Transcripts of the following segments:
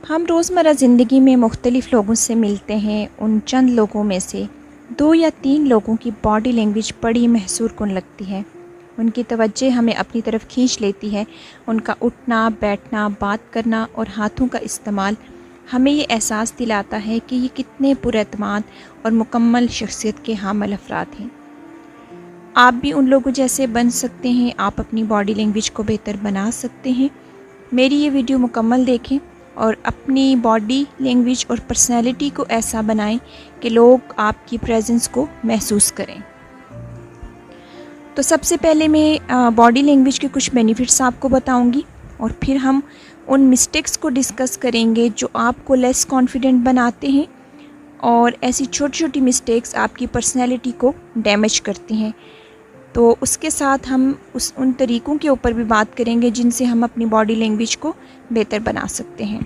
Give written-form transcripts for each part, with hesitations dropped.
हम रोज़मर्रा ज़िंदगी में मुख्तलिफ़ लोगों से मिलते हैं। उन चंद लोगों में से 2 या 3 लोगों की बॉडी लैंग्वेज बड़ी महसूरकुन लगती है। उनकी तवज्जो हमें अपनी तरफ खींच लेती है। उनका उठना, बैठना, बात करना और हाथों का इस्तेमाल हमें ये एहसास दिलाता है कि ये कितने पुरएतमाद और मुकम्मल शख्सियत के हामिल अफराद हैं। आप भी उन लोगों जैसे बन सकते हैं। आप अपनी बॉडी लैंग्वेज को बेहतर बना सकते हैं। मेरी ये वीडियो मुकम्मल देखें और अपनी बॉडी लैंग्वेज और पर्सनैलिटी को ऐसा बनाएं कि लोग आपकी प्रेजेंस को महसूस करें। तो सबसे पहले मैं बॉडी लैंग्वेज के कुछ बेनिफिट्स आपको बताऊंगी और फिर हम उन मिस्टेक्स को डिस्कस करेंगे जो आपको लेस कॉन्फिडेंट बनाते हैं और ऐसी छोटी छोटी मिस्टेक्स आपकी पर्सनैलिटी को डैमेज करती हैं। तो उसके साथ हम उन तरीक़ों के ऊपर भी बात करेंगे जिनसे हम अपनी बॉडी लैंग्वेज को बेहतर बना सकते हैं।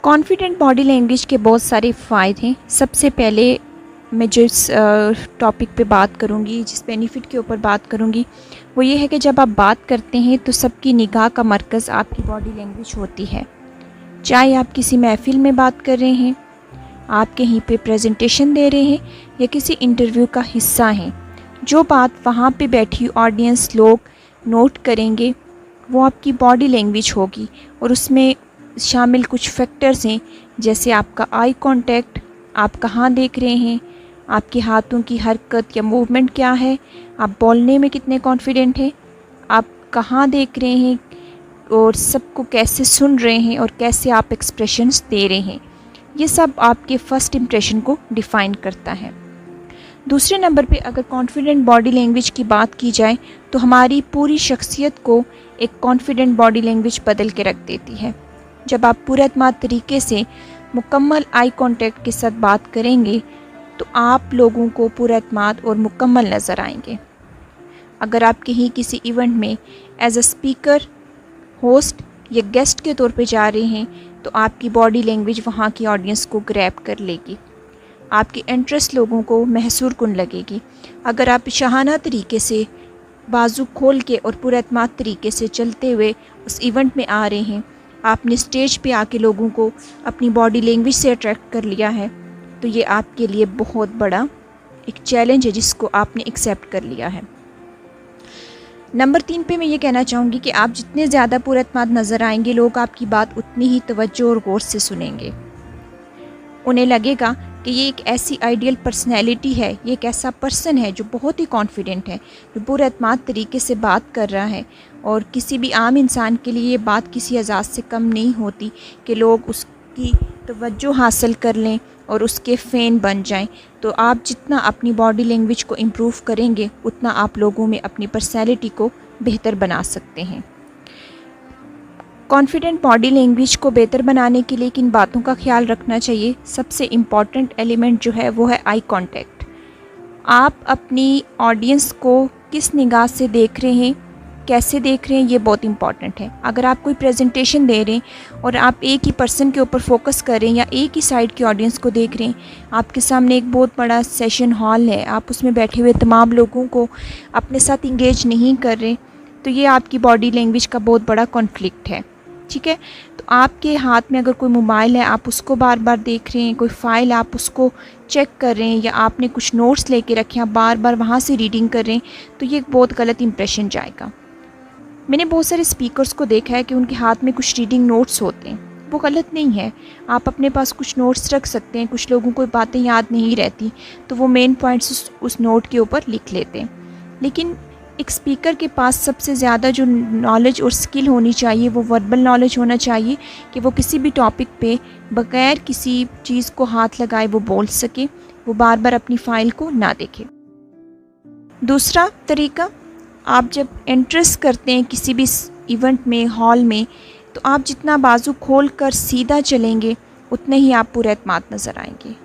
कॉन्फिडेंट बॉडी लैंग्वेज के बहुत सारे फ़ायदे हैं। सबसे पहले मैं जिस टॉपिक पे बात करूँगी, जिस बेनिफिट के ऊपर बात करूँगी, वो ये है कि जब आप बात करते हैं तो सबकी निगाह का मरकज़ आपकी बॉडी लैंग्वेज होती है। चाहे आप किसी महफ़िल में बात कर रहे हैं, आप कहीं पे प्रेजेंटेशन दे रहे हैं या किसी इंटरव्यू का हिस्सा हैं, जो बात वहाँ पे बैठी ऑडियंस लोग नोट करेंगे वो आपकी बॉडी लैंग्वेज होगी। और उसमें शामिल कुछ फैक्टर्स हैं, जैसे आपका आई कांटेक्ट, आप कहाँ देख रहे हैं, आपके हाथों की हरकत या मूवमेंट क्या है, आप बोलने में कितने कॉन्फिडेंट हैं, आप कहाँ देख रहे हैं और सबको कैसे सुन रहे हैं और कैसे आप एक्सप्रेशंस दे रहे हैं। ये सब आपके फ़र्स्ट इम्प्रेशन को डिफ़ाइन करता है। दूसरे नंबर पे अगर कॉन्फिडेंट बॉडी लैंग्वेज की बात की जाए तो हमारी पूरी शख्सियत को एक कॉन्फिडेंट बॉडी लैंग्वेज बदल के रख देती है। जब आप पुरएतमाद तरीके से मुकम्मल आई कांटेक्ट के साथ बात करेंगे तो आप लोगों को पुरएतमाद और मुकम्मल नज़र आएंगे। अगर आप कहीं किसी इवेंट में एज अ स्पीकर, होस्ट या गेस्ट के तौर पे जा रहे हैं तो आपकी बॉडी लैंग्वेज वहाँ की ऑडियंस को ग्रैब कर लेगी। आपकी इंटरेस्ट लोगों को महसूरकुन लगेगी। अगर आप शाहाना तरीके से बाजू खोल के और पुरएतमाद तरीके से चलते हुए उस इवेंट में आ रहे हैं, आपने स्टेज पे आके लोगों को अपनी बॉडी लैंग्वेज से अट्रैक्ट कर लिया है, तो ये आपके लिए बहुत बड़ा एक चैलेंज है जिसको आपने एक्सेप्ट कर लिया है। नंबर 3 पे मैं ये कहना चाहूँगी कि आप जितने ज़्यादा पुरएतमाद नज़र आएंगे, लोग आपकी बात उतनी ही तवज्जो और गौर से सुनेंगे। उन्हें लगेगा कि ये एक ऐसी आइडियल पर्सनैलिटी है, ये एक ऐसा पर्सन है जो बहुत ही कॉन्फिडेंट है, जो पुरएतमाद तरीके से बात कर रहा है। और किसी भी आम इंसान के लिए ये बात किसी एजाज़ से कम नहीं होती कि लोग उसकी तवज्जो हासिल कर लें और उसके फ़ैन बन जाएं। तो आप जितना अपनी बॉडी लैंग्वेज को इम्प्रूव करेंगे उतना आप लोगों में अपनी पर्सनैलिटी को बेहतर बना सकते हैं। कॉन्फिडेंट बॉडी लैंग्वेज को बेहतर बनाने के लिए किन बातों का ख्याल रखना चाहिए? सबसे इम्पॉर्टेंट एलिमेंट जो है वो है आई कांटेक्ट। आप अपनी ऑडियंस को किस निगाह से देख रहे हैं, कैसे देख रहे हैं, ये बहुत इंपॉर्टेंट है। अगर आप कोई प्रेजेंटेशन दे रहे हैं और आप एक ही पर्सन के ऊपर फोकस कर रहे हैं या एक ही साइड की ऑडियंस को देख रहे हैं, आपके सामने एक बहुत बड़ा सेशन हॉल है, आप उसमें बैठे हुए तमाम लोगों को अपने साथ इंगेज नहीं कर रहे, तो ये आपकी बॉडी लैंग्वेज का बहुत बड़ा कॉन्फ्लिक्ट है। ठीक है, तो आपके हाथ में अगर कोई मोबाइल है, आप उसको बार बार देख रहे हैं, कोई फ़ाइल आप उसको चेक कर रहे हैं या आपने कुछ नोट्स लेके रखे हैं, आप बार बार वहाँ से रीडिंग कर रहे हैं, तो ये एक बहुत गलत इंप्रेशन जाएगा। मैंने बहुत सारे स्पीकर्स को देखा है कि उनके हाथ में कुछ रीडिंग नोट्स होते हैं, वो गलत नहीं है। आप अपने पास कुछ नोट्स रख सकते हैं। कुछ लोगों को बातें याद नहीं रहती तो वो मेन पॉइंट्स उस नोट के ऊपर लिख लेते हैं, लेकिन एक स्पीकर के पास सबसे ज़्यादा जो नॉलेज और स्किल होनी चाहिए वो वर्बल नॉलेज होना चाहिए कि वो किसी भी टॉपिक पे बग़ैर किसी चीज़ को हाथ लगाए वो बोल सके, वो बार बार अपनी फ़ाइल को ना देखे। दूसरा तरीका, आप जब एंट्रेस करते हैं किसी भी इवेंट में, हॉल में, तो आप जितना बाजू खोल कर सीधा चलेंगे उतने ही आप पुरएतमाद नज़र आएंगे।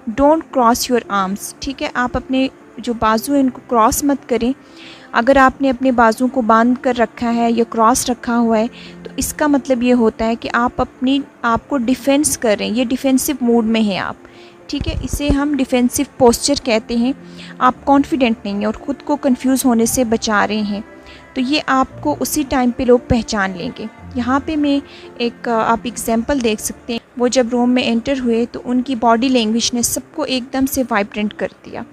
Don't cross your arms. ठीक है, आप अपने जो बाजू हैं इनको क्रॉस मत करें। अगर आपने अपने बाजू को बांध कर रखा है या क्रॉस रखा हुआ है तो इसका मतलब ये होता है कि आप अपनी आपको डिफेंस कर रहे हैं, ये डिफेंसिव मूड में हैं आप। ठीक है, इसे हम डिफेंसिव पोस्चर कहते हैं। आप कॉन्फिडेंट नहीं हैं और ख़ुद को कंफ्यूज होने से बचा रहे हैं, तो ये आपको उसी टाइम पे लोग पहचान लेंगे। यहाँ पे मैं एक आप एग्जांपल देख सकते हैं। वो जब रूम में एंटर हुए तो उनकी बॉडी लैंग्वेज ने सबको एकदम से वाइब्रेंट कर दिया।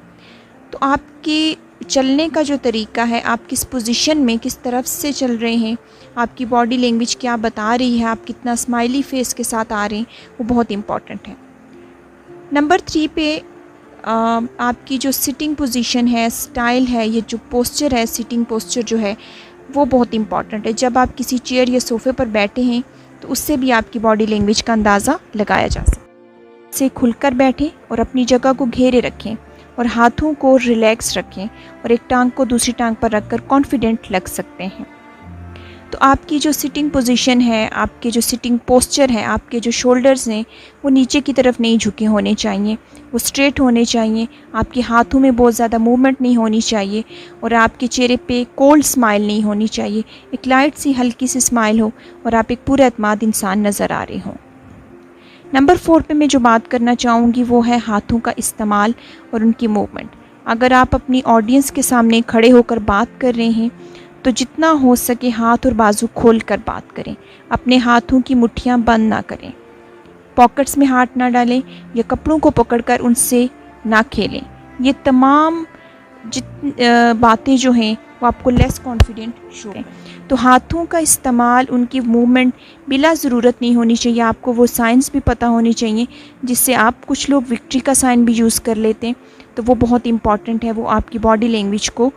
तो आपकी चलने का जो तरीका है, आप किस पोजीशन में किस तरफ से चल रहे हैं, आपकी बॉडी लैंग्वेज क्या बता रही है, आप कितना स्माइली फेस के साथ आ रहे हैं, वो बहुत इम्पॉर्टेंट है। नंबर 3 पे आपकी जो सिटिंग पोजीशन है, स्टाइल है, ये जो पोस्चर है, सिटिंग पोस्चर जो है वो बहुत इम्पॉर्टेंट है। जब आप किसी चेयर या सोफ़े पर बैठे हैं तो उससे भी आपकी बॉडी लैंग्वेज का अंदाज़ा लगाया जा सकता है। से खुलकर बैठें और अपनी जगह को घेरे रखें और हाथों को रिलैक्स रखें और एक टांग को दूसरी टांग पर रखकर कॉन्फिडेंट लग सकते हैं। तो आपकी जो सिटिंग पोजीशन है, आपके जो सिटिंग पोस्चर है, आपके जो शोल्डर्स हैं वो नीचे की तरफ नहीं झुके होने चाहिए, वो स्ट्रेट होने चाहिए। आपके हाथों में बहुत ज़्यादा मूवमेंट नहीं होनी चाहिए और आपके चेहरे पे कोल्ड स्माइल नहीं होनी चाहिए। एक लाइट सी हल्की सी स्माइल हो और आप एक पूरा एतमाद इंसान नज़र आ रहे हों। नंबर 4 पे मैं जो बात करना चाहूँगी वो है हाथों का इस्तेमाल और उनकी मूवमेंट। अगर आप अपनी ऑडियंस के सामने खड़े होकर बात कर रहे हैं तो जितना हो सके हाथ और बाजू खोल कर बात करें। अपने हाथों की मुट्ठियाँ बंद ना करें, पॉकेट्स में हाथ ना डालें या कपड़ों को पकड़कर उनसे ना खेलें। ये तमाम बातें जो हैं वो आपको लेस कॉन्फिडेंट शो करें। तो हाथों का इस्तेमाल, उनकी मूवमेंट बिला ज़रूरत नहीं होनी चाहिए। आपको वो साइंस भी पता होनी चाहिए जिससे आप, कुछ लोग विक्ट्री का साइन भी यूज़ कर लेते हैं, तो वो बहुत इम्पॉर्टेंट है। वो आपकी बॉडी लैंग्वेज को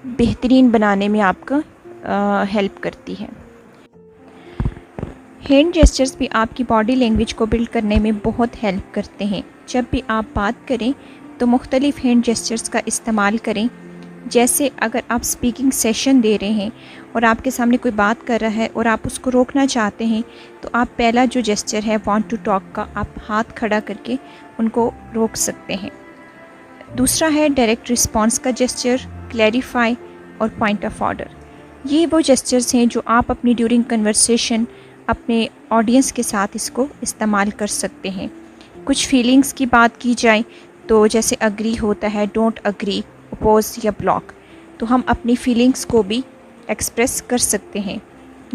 बेहतरीन बनाने में आपका हेल्प करती है। हैंड जेस्चर्स भी आपकी बॉडी लैंग्वेज को बिल्ड करने में बहुत हेल्प करते हैं। जब भी आप बात करें तो मुख्तलिफ हैंड जेस्चर्स का इस्तेमाल करें। जैसे अगर आप स्पीकिंग सेशन दे रहे हैं और आपके सामने कोई बात कर रहा है और आप उसको रोकना चाहते हैं तो आप पहला जो जेस्चर है वांट टू टॉक का, आप हाथ खड़ा करके उनको रोक सकते हैं। दूसरा है डायरेक्ट रिस्पॉन्स का जेस्चर, क्लैरिफाई और पॉइंट ऑफ ऑर्डर। ये वो जेस्चर्स हैं जो आप अपनी ड्यूरिंग कन्वर्सेशन अपने ऑडियंस के साथ इसको इस्तेमाल कर सकते हैं। कुछ फीलिंग्स की बात की जाए तो जैसे अग्री होता है, डोंट अग्री, अपोज या ब्लॉक, तो हम अपनी फीलिंग्स को भी एक्सप्रेस कर सकते हैं।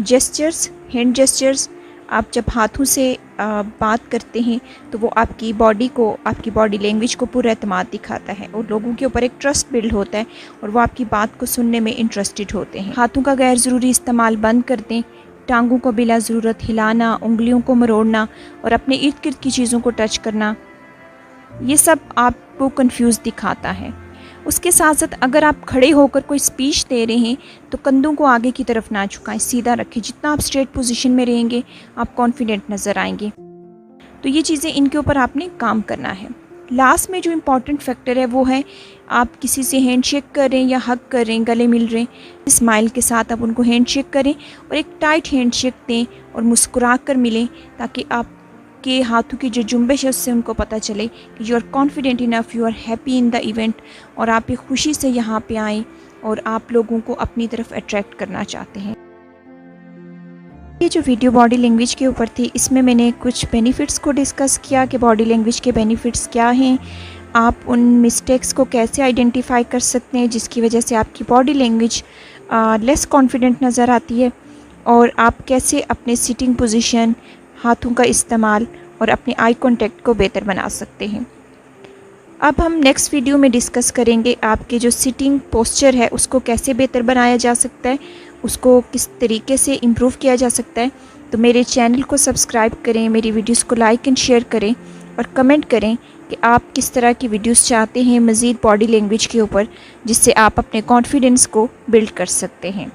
जेस्चर्स, हैंड जेस्चर्स, आप जब हाथों से बात करते हैं तो वो आपकी बॉडी को, आपकी बॉडी लैंग्वेज को पूरा एतमाद दिखाता है और लोगों के ऊपर एक ट्रस्ट बिल्ड होता है और वो आपकी बात को सुनने में इंटरेस्टेड होते हैं। हाथों का गैर ज़रूरी इस्तेमाल बंद कर दें। टांगों को बिला ज़रूरत हिलाना, उंगलियों को मरोड़ना और अपने इर्द गिर्द की चीज़ों को टच करना, ये सब आपको कंफ्यूज दिखाता है। उसके साथ साथ अगर आप खड़े होकर कोई स्पीच दे रहे हैं तो कंधों को आगे की तरफ ना झुकाएं, सीधा रखें। जितना आप स्ट्रेट पोजीशन में रहेंगे आप कॉन्फिडेंट नज़र आएंगे। तो ये चीज़ें, इनके ऊपर आपने काम करना है। लास्ट में जो इम्पॉर्टेंट फैक्टर है वो है आप किसी से हैंडशेक करें या हग करें, गले मिल रहे हैं, स्माइल के साथ आप उनको हैंडशेक करें और एक टाइट हैंडशेक दें और मुस्कुरा कर मिलें ताकि आप के हाथों की जो जुम्बिश है उससे उनको पता चले कि you are confident enough, you are happy in the event और आप एक खुशी से यहाँ पे आएँ और आप लोगों को अपनी तरफ अट्रैक्ट करना चाहते हैं। ये जो वीडियो बॉडी लैंग्वेज के ऊपर थी, इसमें मैंने कुछ बेनिफिट्स को डिस्कस किया कि बॉडी लैंग्वेज के बेनिफिट्स क्या हैं, आप उन मिस्टेक्स को कैसे आइडेंटिफाई कर सकते हैं जिसकी वजह से आपकी बॉडी लैंग्वेज लेस कॉन्फिडेंट नज़र आती है, और आप कैसे अपने सिटिंग पोजीशन, हाथों का इस्तेमाल और अपने आई कांटेक्ट को बेहतर बना सकते हैं। अब हम नेक्स्ट वीडियो में डिस्कस करेंगे आपके जो सिटिंग पोस्चर है उसको कैसे बेहतर बनाया जा सकता है, उसको किस तरीके से इम्प्रूव किया जा सकता है। तो मेरे चैनल को सब्सक्राइब करें, मेरी वीडियोस को लाइक एंड शेयर करें और कमेंट करें कि आप किस तरह की वीडियोस चाहते हैं मज़ीद बॉडी लैंग्वेज के ऊपर, जिससे आप अपने कॉन्फिडेंस को बिल्ड कर सकते हैं।